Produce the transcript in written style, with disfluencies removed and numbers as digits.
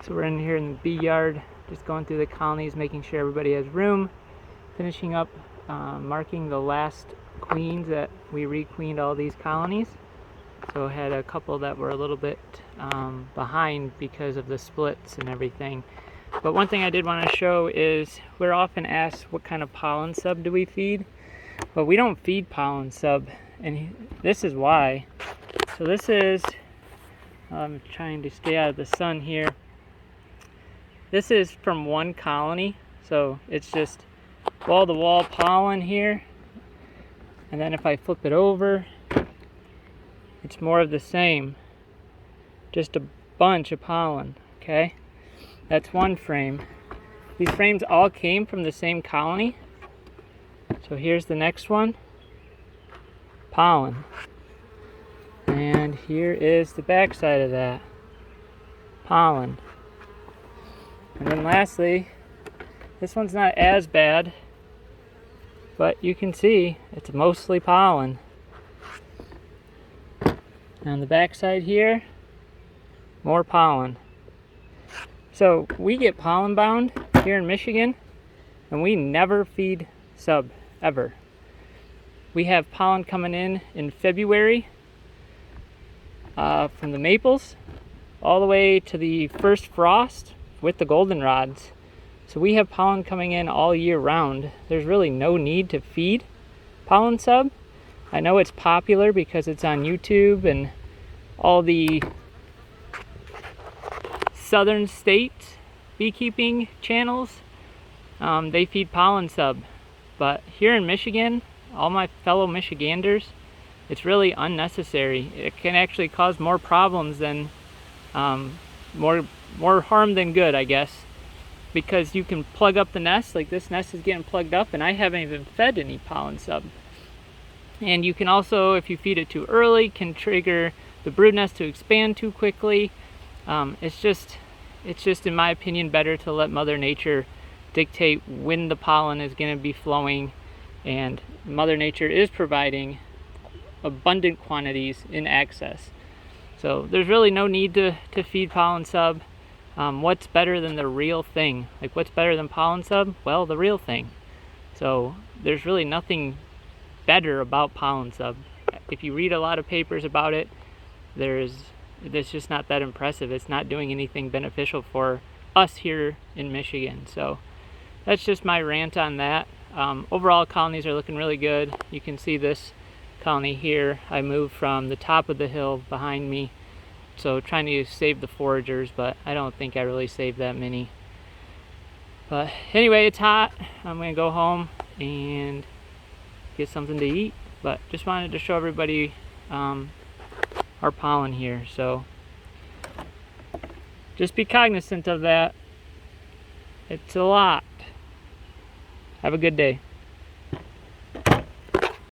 So we're in here in the bee yard, just going through the colonies, making sure everybody has room, finishing up marking the last queens that we requeened all these colonies. So I had a couple that were a little bit behind because of the splits and everything. But one thing I did want to show is we're often asked what kind of pollen sub do we feed, but we don't feed pollen sub, and this is why. So this is, I'm trying to stay out of the sun here. This is from one colony, so it's just wall-to-wall pollen here, and then if I flip it over, it's more of the same, just a bunch of pollen. Okay, that's one frame. These frames all came from the same colony. So here's the next one, pollen, and here is the back side of that, pollen. And then lastly, this one's not as bad, but you can see it's mostly pollen. And on the back side here, more pollen. So we get pollen bound here in Michigan, and we never feed sub, ever. We have pollen coming in February from the maples all the way to the first frost with the goldenrods. So we have pollen coming in all year round. There's really no need to feed pollen sub. I know it's popular because it's on YouTube and all the southern states beekeeping channels, they feed pollen sub. But here in Michigan, all my fellow Michiganders, it's really unnecessary. It can actually cause more problems than more harm than good, I guess, because you can plug up the nest. Like this nest is getting plugged up and I haven't even fed any pollen sub. And you can also, if you feed it too early, can trigger the brood nest to expand too quickly. It's just in my opinion better to let Mother Nature dictate when the pollen is going to be flowing, and Mother Nature is providing abundant quantities in excess. So there's really no need to feed pollen sub. What's better than the real thing? Like, what's better than pollen sub? Well, the real thing. So there's really nothing better about pollen sub. If you read a lot of papers about it, it's just not that impressive. It's not doing anything beneficial for us here in Michigan. So that's just my rant on that. Overall, colonies are looking really good. You can see this colony here. I moved from the top of the hill behind me, so trying to save the foragers, but I don't think I really saved that many. But anyway, it's hot. I'm gonna go home and get something to eat, but just wanted to show everybody our pollen here. So just be cognizant of that. It's a lot. Have a good day.